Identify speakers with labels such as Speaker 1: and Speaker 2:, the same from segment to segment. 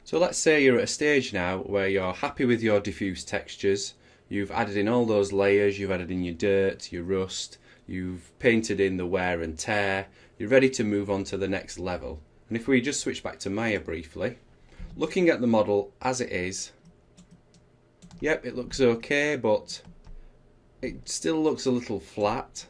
Speaker 1: So let's say you're at a stage now where you're happy with your diffuse textures, you've added in all those layers, you've added in your dirt, your rust, you've painted in the wear and tear, you're ready to move on to the next level. And if we just switch back to Maya briefly, looking at the model as it is, yep, it looks okay, but it still looks a little flat.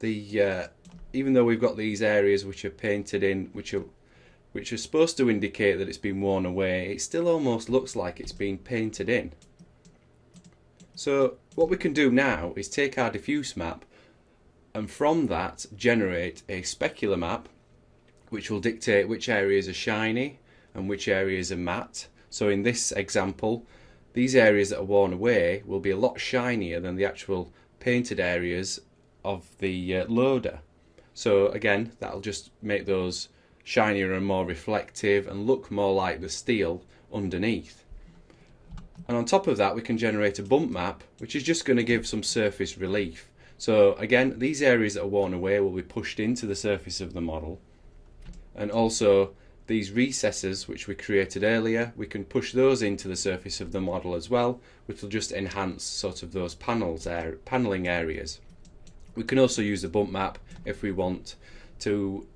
Speaker 1: Even though we've got these areas which are painted in, which are supposed to indicate that it's been worn away, it still almost looks like it's been painted in. So what we can do now is take our diffuse map and from that generate a specular map which will dictate which areas are shiny and which areas are matte. So in this example, these areas that are worn away will be a lot shinier than the actual painted areas of the loader. So again, that'll just make those shinier and more reflective and look more like the steel underneath. And on top of that, we can generate a bump map, which is just going to give some surface relief. So again, these areas that are worn away will be pushed into the surface of the model. And also these recesses which we created earlier, we can push those into the surface of the model as well, which will just enhance sort of those paneling areas. We can also use the bump map if we want to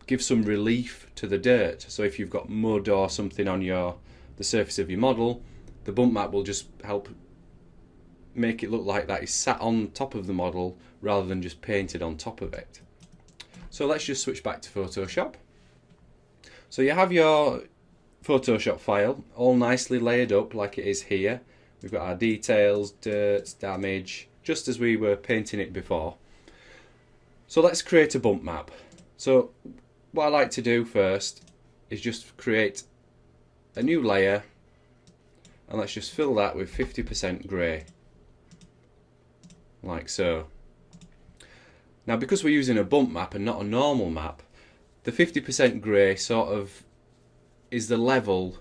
Speaker 1: give some relief to the dirt. So if you've got mud or something on the surface of your model, the bump map will just help make it look like that is sat on top of the model rather than just painted on top of it. So let's just switch back to Photoshop. So you have your Photoshop file all nicely layered up like it is here. We've got our details, dirt, damage, just as we were painting it before. So let's create a bump map. So what I like to do first is just create a new layer, and let's just fill that with 50% grey, like so. Now because we're using a bump map and not a normal map, the 50% grey sort of is the level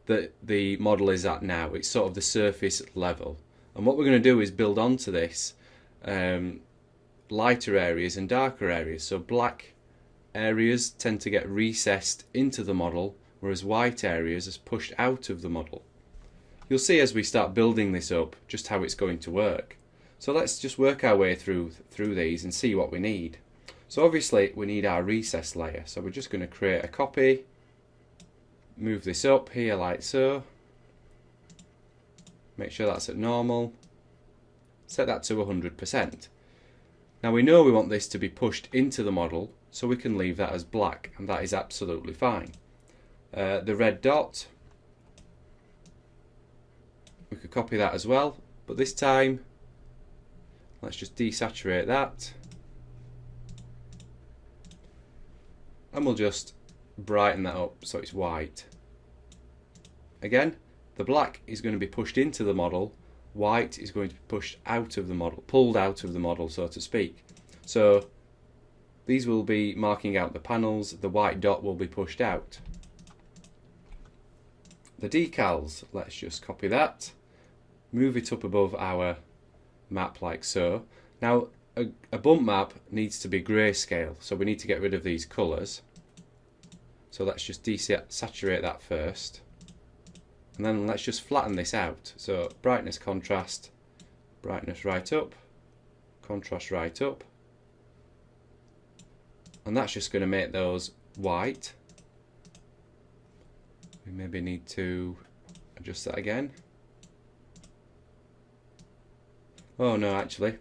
Speaker 1: that the model is at now. It's sort of the surface level. And what we're going to do is build onto this lighter areas and darker areas. So black areas tend to get recessed into the model, whereas white areas is pushed out of the model. You'll see as we start building this up just how it's going to work. So let's just work our way through these and see what we need. So obviously we need our recess layer, so we're just going to create a copy, move this up here like so, make sure that's at normal, set that to 100%. Now we know we want this to be pushed into the model, so we can leave that as black, and that is absolutely fine. The red dot, we could copy that as well, but this time let's just desaturate that, and we'll just brighten that up so it's white. Again, the black is going to be pushed into the model, white is going to be pushed out of the model, pulled out of the model, so to speak. So these will be marking out the panels, the white dot will be pushed out. The decals, let's just copy that, move it up above our map like so. Now a bump map needs to be grayscale, so we need to get rid of these colours. So let's just desaturate that first, and then let's just flatten this out. So brightness, contrast, brightness right up, contrast right up, and that's just going to make those white. We maybe need to adjust that again. Oh no, actually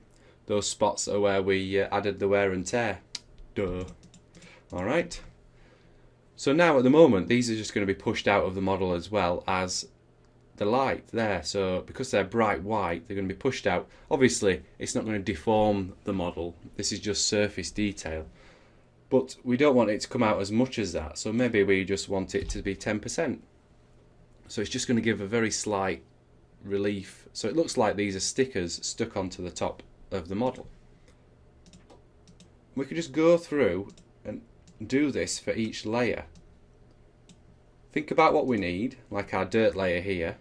Speaker 1: those spots are where we added the wear and tear. Duh. Alright, so now at the moment these are just going to be pushed out of the model as well as the light there. So because they're bright white, they're going to be pushed out. Obviously it's not going to deform the model, this is just surface detail, but we don't want it to come out as much as that, so maybe we just want it to be 10%. So it's just going to give a very slight relief, so it looks like these are stickers stuck onto the top of the model. We could just go through and do this for each layer. Think about what we need, like our dirt layer here.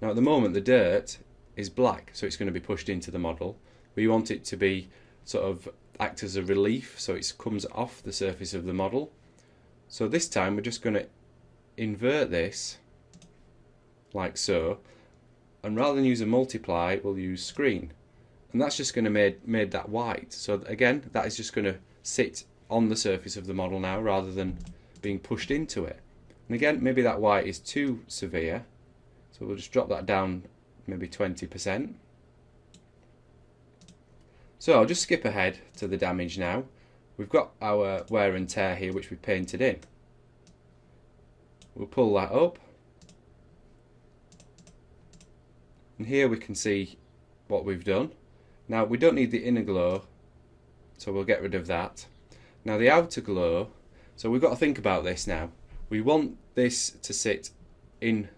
Speaker 1: Now at the moment the dirt is black, so it's going to be pushed into the model. We want it to be sort of act as a relief, so it comes off the surface of the model. So this time we're just going to invert this like so, and rather than use a multiply, we'll use screen, and that's just going to made that white. So again, that is just going to sit on the surface of the model now rather than being pushed into it. And again, maybe that white is too severe, so we'll just drop that down maybe 20%. So I'll just skip ahead to the damage now. We've got our wear and tear here, which we painted in. We'll pull that up, and here we can see what we've done. Now we don't need the inner glow, so we'll get rid of that. Now the outer glow, so we've got to think about this now. We want this to sit in,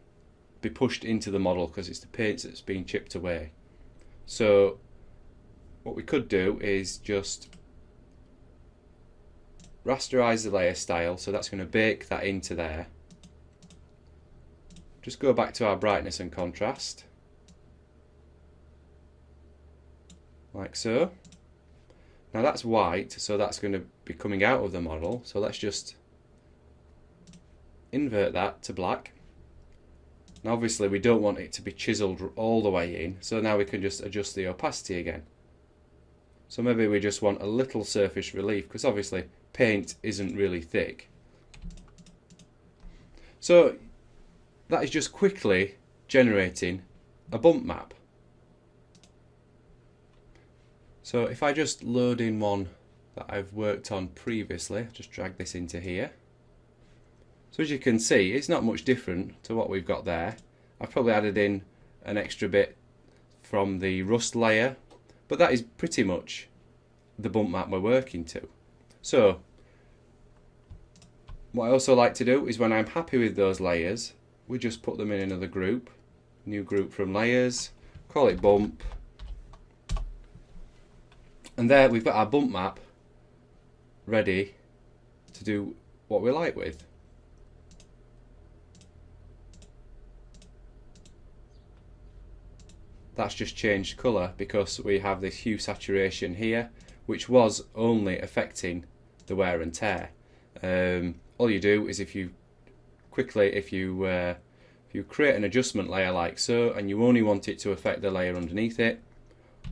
Speaker 1: be pushed into the model because it's the paint that's being chipped away. So what we could do is just rasterize the layer style, so that's going to bake that into there. Just go back to our brightness and contrast, like so. Now that's white, so that's going to be coming out of the model, so let's just invert that to black. Now obviously we don't want it to be chiseled all the way in, so now we can just adjust the opacity again. So maybe we just want a little surface relief, because obviously paint isn't really thick. So that is just quickly generating a bump map. So if I just load in one that I've worked on previously, just drag this into here. So as you can see, it's not much different to what we've got there. I've probably added in an extra bit from the rust layer, but that is pretty much the bump map we're working to. So what I also like to do is when I'm happy with those layers, we just put them in another group, new group from layers, call it bump, and there we've got our bump map ready to do what we like with. That's just changed colour because we have this hue saturation here, which was only affecting the wear and tear. All you do is if you create an adjustment layer like so, and you only want it to affect the layer underneath it,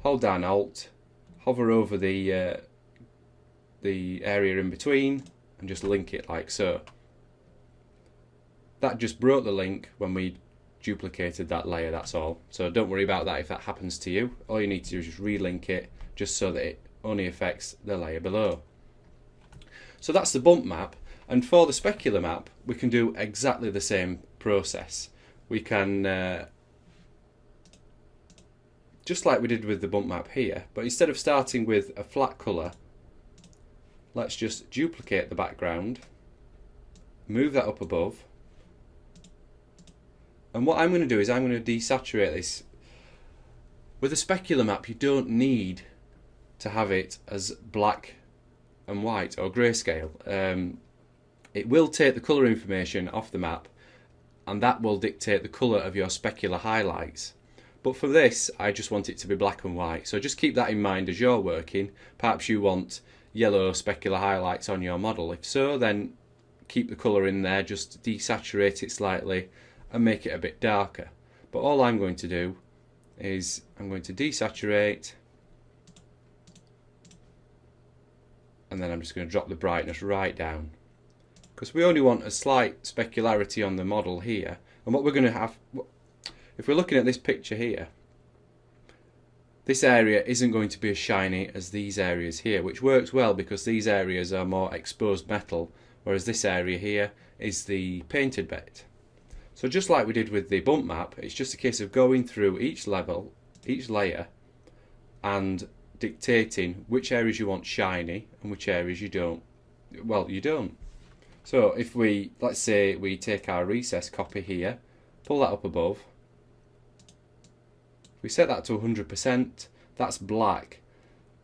Speaker 1: hold down Alt, hover over the area in between, and just link it like so. That just broke the link when we duplicated that layer, that's all. So don't worry about that if that happens to you. All you need to do is just relink it, just so that it only affects the layer below. So that's the bump map, and for the specular map we can do exactly the same process. We can just like we did with the bump map here, but instead of starting with a flat colour, let's just duplicate the background, move that up above, and what I'm going to do is I'm going to desaturate this. With a specular map you don't need to have it as black and white or grayscale. It will take the colour information off the map, and that will dictate the colour of your specular highlights. But for this I just want it to be black and white, so just keep that in mind as you're working. Perhaps you want yellow specular highlights on your model. If so, then keep the colour in there, just desaturate it slightly and make it a bit darker. But all I'm going to do is I'm going to desaturate, and then I'm just going to drop the brightness right down, because we only want a slight specularity on the model here. And what we're going to have, if we're looking at this picture here, this area isn't going to be as shiny as these areas here, which works well because these areas are more exposed metal, whereas this area here is the painted bit. So just like we did with the bump map, it's just a case of going through each level, each layer, and dictating which areas you want shiny and which areas you don't. Well, you don't. So if we, let's say we take our recess copy here, pull that up above, we set that to 100%, that's black.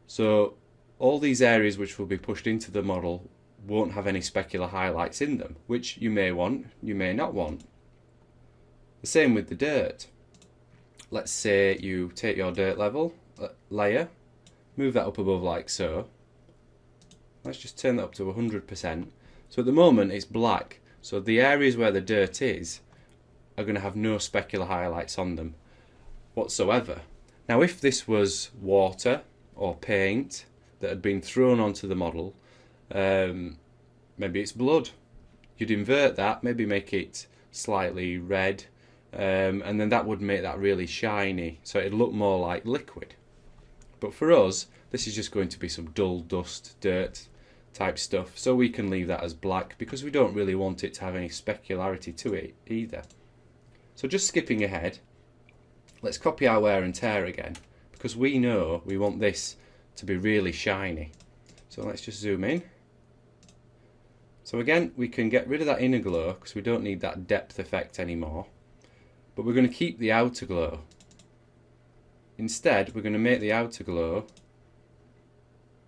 Speaker 1: So all these areas which will be pushed into the model won't have any specular highlights in them, which you may want, you may not want. The same with the dirt. Let's say you take your dirt level layer, move that up above like so. Let's just turn that up to 100%. So at the moment it's black, So the areas where the dirt is are going to have no specular highlights on them whatsoever. Now if this was water or paint that had been thrown onto the model, maybe it's blood, you'd invert that, maybe make it slightly red, and then that would make that really shiny, so it'd look more like liquid. But for us, this is just going to be some dull dust, dirt type stuff, so we can leave that as black because we don't really want it to have any specularity to it either. So just skipping ahead, let's copy our wear and tear again, because we know we want this to be really shiny. So let's just zoom in. So again, we can get rid of that inner glow because we don't need that depth effect anymore, but we're going to keep the outer glow. Instead, we're going to make the outer glow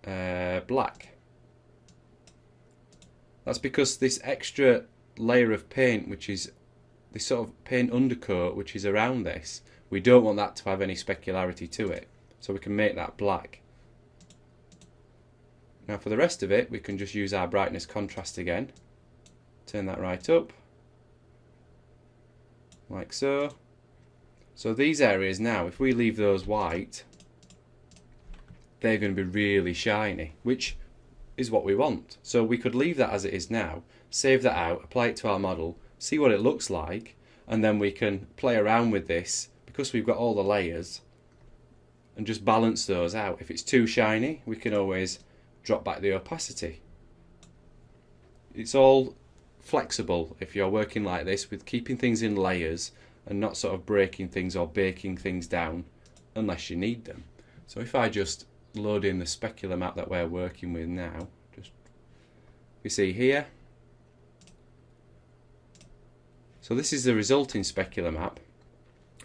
Speaker 1: black. That's because this extra layer of paint, which is this sort of paint undercoat which is around this, we don't want that to have any specularity to it, so we can make that black. Now for the rest of it, we can just use our brightness contrast again, turn that right up, like so. So these areas now, if we leave those white, they're going to be really shiny, which is what we want. So we could leave that as it is now, save that out, apply it to our model, see what it looks like, and then we can play around with this because we've got all the layers and just balance those out. If it's too shiny, we can always drop back the opacity. It's all flexible if you're working like this, with keeping things in layers and not sort of breaking things or baking things down unless you need them. So if I just load in the specular map that we're working with now, just we see here. So this is the resulting specular map.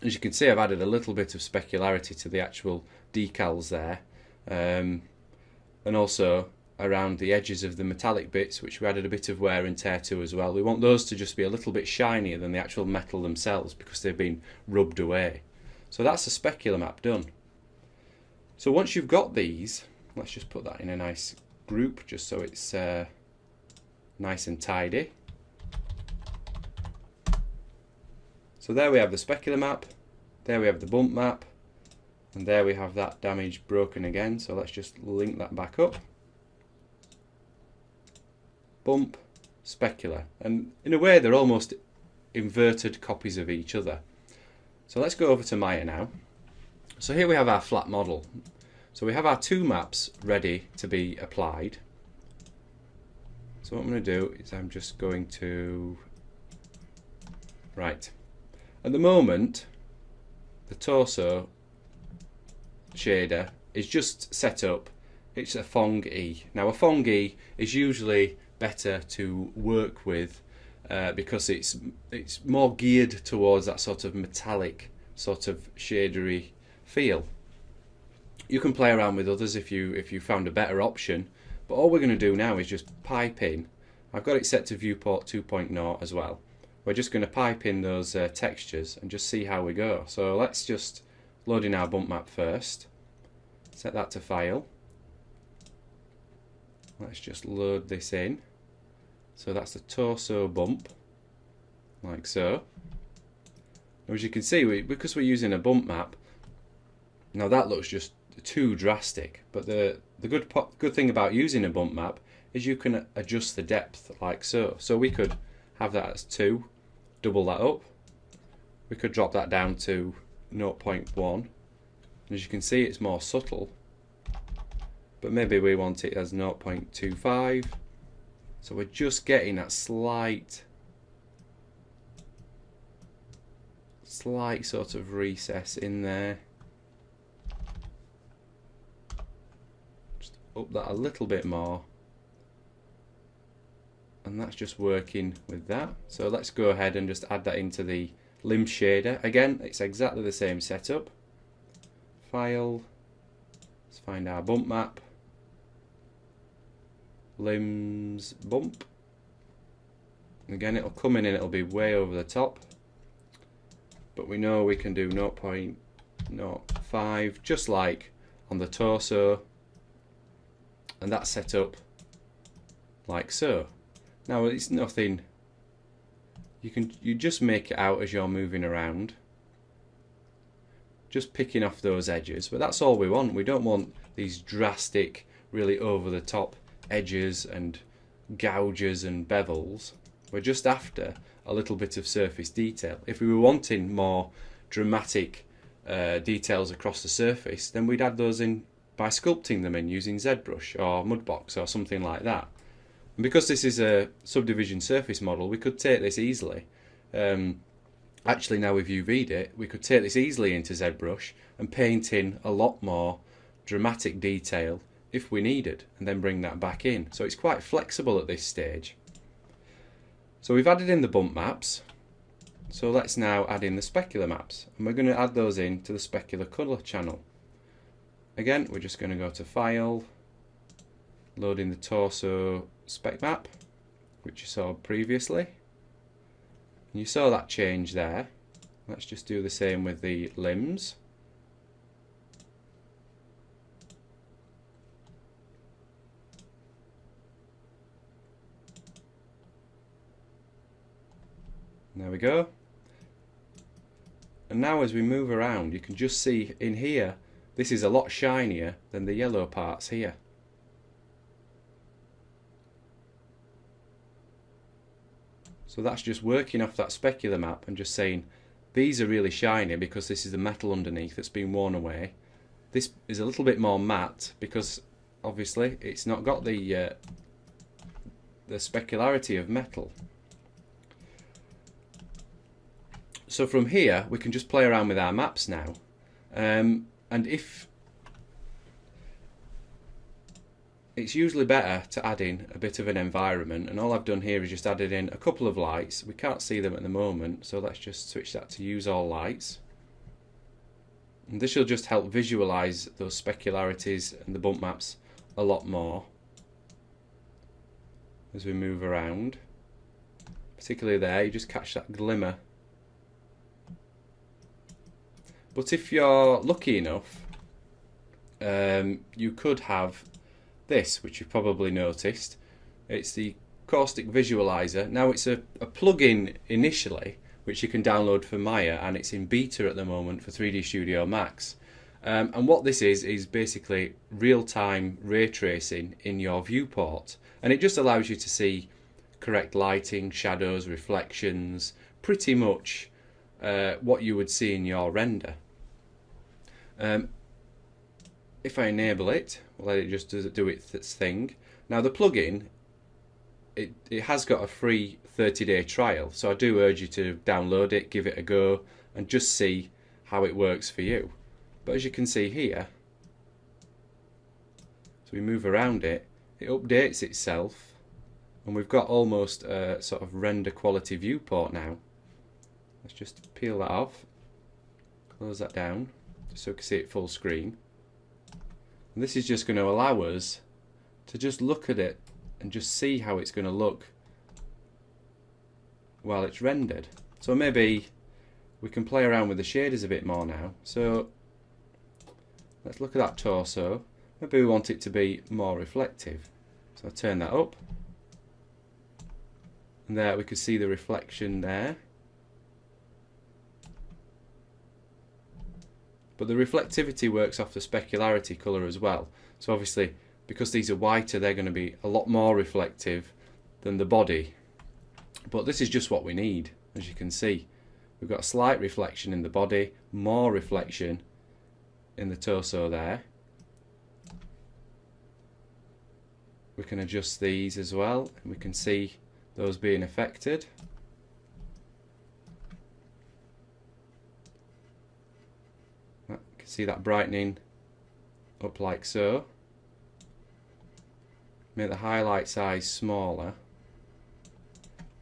Speaker 1: As you can see, I've added a little bit of specularity to the actual decals there, and also around the edges of the metallic bits, which we added a bit of wear and tear to as well. We want those to just be a little bit shinier than the actual metal themselves because they've been rubbed away. So that's the specular map done. So once you've got these, let's just put that in a nice group just so it's nice and tidy. So there we have the specular map, there we have the bump map, and there we have that damage broken again. So let's just link that back up. Bump, specular, and in a way they're almost inverted copies of each other. So let's go over to Maya now. So here we have our flat model. So we have our two maps ready to be applied. So what I'm going to do is I'm just going to, right, at the moment the torso shader is just set up, it's a Fong E. Now a Fong E is usually better to work with because it's more geared towards that sort of metallic sort of shadery feel. You can play around with others if you found a better option, but all we're going to do now is just pipe in. I've got it set to viewport 2.0 as well. We're just going to pipe in those textures and just see how we go. So let's just load in our bump map first, set that to file. Let's just load this in. So that's the torso bump, like so. Now, as you can see, because we're using a bump map, now that looks just too drastic. But the good thing about using a bump map is you can adjust the depth like so. So we could have that as 2, double that up. We could drop that down to 0.1. And as you can see, it's more subtle. But maybe we want it as 0.25. So we're just getting that slight sort of recess in there. Just up that a little bit more. And that's just working with that. So let's go ahead and just add that into the limb shader. Again, it's exactly the same setup. File. Let's find our bump map. Limbs bump. Again, it'll come in and it'll be way over the top. But we know we can do 0.05 just like on the torso. And that's set up like so. Now it's nothing you just make it out as you're moving around, just picking off those edges, but that's all we want. We don't want these drastic, really over the top edges and gouges and bevels. We're just after a little bit of surface detail. If we were wanting more dramatic details across the surface, then we'd add those in by sculpting them in using ZBrush or Mudbox or something like that. And because this is a subdivision surface model, we could take this easily. Actually, now we've UV'd it, we could take this easily into ZBrush and paint in a lot more dramatic detail if we needed, and then bring that back in. So it's quite flexible at this stage. So we've added in the bump maps, so let's now add in the specular maps, and we're going to add those in to the specular colour channel. Again, we're just going to go to File, load in the torso spec map, which you saw previously. And you saw that change there. Let's just do the same with the limbs. There we go. And now as we move around, you can just see in here, this is a lot shinier than the yellow parts here. So that's just working off that specular map and just saying, these are really shiny because this is the metal underneath that's been worn away. This is a little bit more matte because obviously it's not got the specularity of metal. So from here we can just play around with our maps now, and if it's usually better to add in a bit of an environment, and all I've done here is just added in a couple of lights. We can't see them at the moment, so let's just switch that to use all lights, and this will just help visualize those specularities and the bump maps a lot more as we move around. Particularly there, you just catch that glimmer. But if you're lucky enough, you could have this, which you've probably noticed. It's the Caustic Visualizer. Now it's a plugin initially, which you can download for Maya, and it's in beta at the moment for 3D Studio Max. And what this is basically real-time ray tracing in your viewport, and it just allows you to see correct lighting, shadows, reflections, pretty much what you would see in your render. If I enable it, we'll let it just do its thing. Now the plugin, it has got a free 30-day trial, so I do urge you to download it, give it a go, and just see how it works for you. But as you can see here, so we move around it, it updates itself, and we've got almost a sort of render quality viewport now. Let's just peel that off, close that down, just so we can see it full screen. And this is just going to allow us to just look at it and just see how it's going to look while it's rendered. So maybe we can play around with the shaders a bit more now. So let's look at that torso. Maybe we want it to be more reflective. So I'll turn that up. And there we can see the reflection there. But the reflectivity works off the specularity colour as well. So obviously, because these are whiter, they're going to be a lot more reflective than the body. But this is just what we need, as you can see. We've got a slight reflection in the body, more reflection in the torso there. We can adjust these as well, and we can see those being affected. See that brightening up like so. Make the highlight size smaller.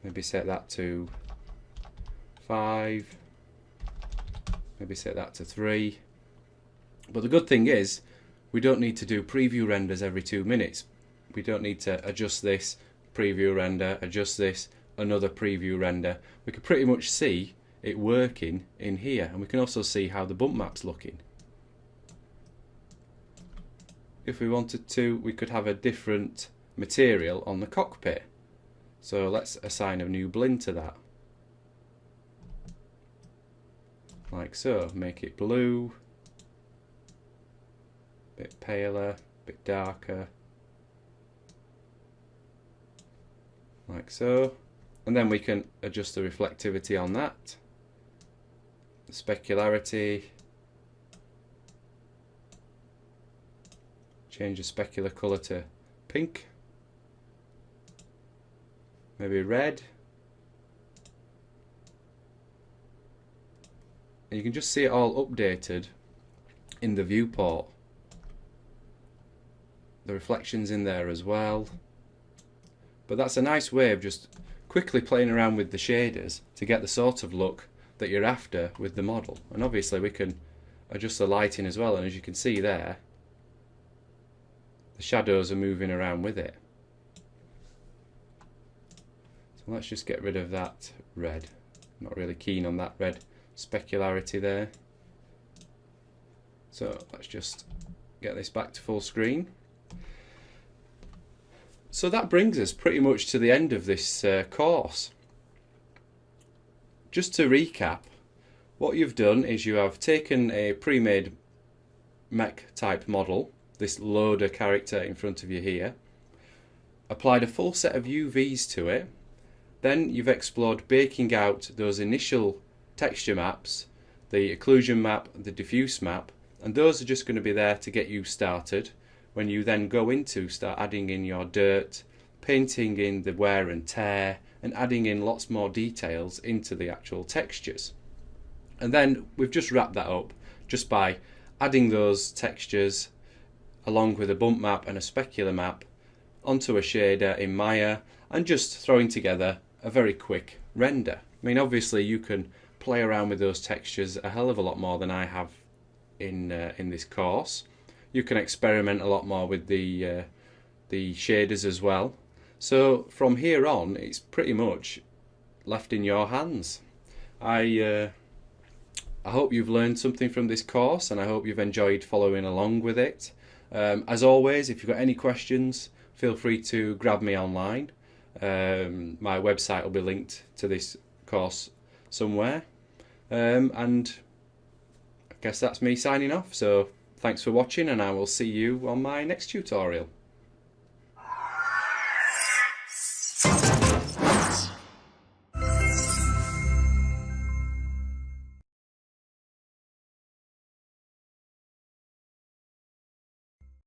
Speaker 1: Maybe set that to 5. Maybe set that to 3. But the good thing is, we don't need to do preview renders every 2 minutes. We don't need to adjust this, preview render, adjust this, another preview render. We can pretty much see it working in here, and we can also see how the bump map's looking. If we wanted to, we could have a different material on the cockpit. So let's assign a new blend to that. like so. Make it blue, a bit paler, a bit darker, like so. And then we can adjust the reflectivity on that, the specularity, change the specular colour to pink, maybe red. And you can just see it all updated in the viewport. The reflections in there as well. But that's a nice way of just quickly playing around with the shaders to get the sort of look that you're after with the model. And obviously we can adjust the lighting as well, and as you can see there, the shadows are moving around with it. So let's just get rid of that red. Not really keen on that red specularity there. So let's just get this back to full screen. So that brings us pretty much to the end of this course. Just to recap, what you've done is you have taken a pre-made mech type model, this loader character in front of you here, applied a full set of UVs to it, then you've explored baking out those initial texture maps, the occlusion map, the diffuse map, and those are just going to be there to get you started. When you then go into start adding in your dirt, painting in the wear and tear, and adding in lots more details into the actual textures. And then we've just wrapped that up just by adding those textures along with a bump map and a specular map onto a shader in Maya, and just throwing together a very quick render. I mean, obviously you can play around with those textures a hell of a lot more than I have in this course. You can experiment a lot more with the shaders as well. So from here on, it's pretty much left in your hands. I hope you've learned something from this course, and I hope you've enjoyed following along with it. As always, if you've got any questions, feel free to grab me online. My website will be linked to this course somewhere. And I guess that's me signing off. So thanks for watching, and I will see you on my next tutorial.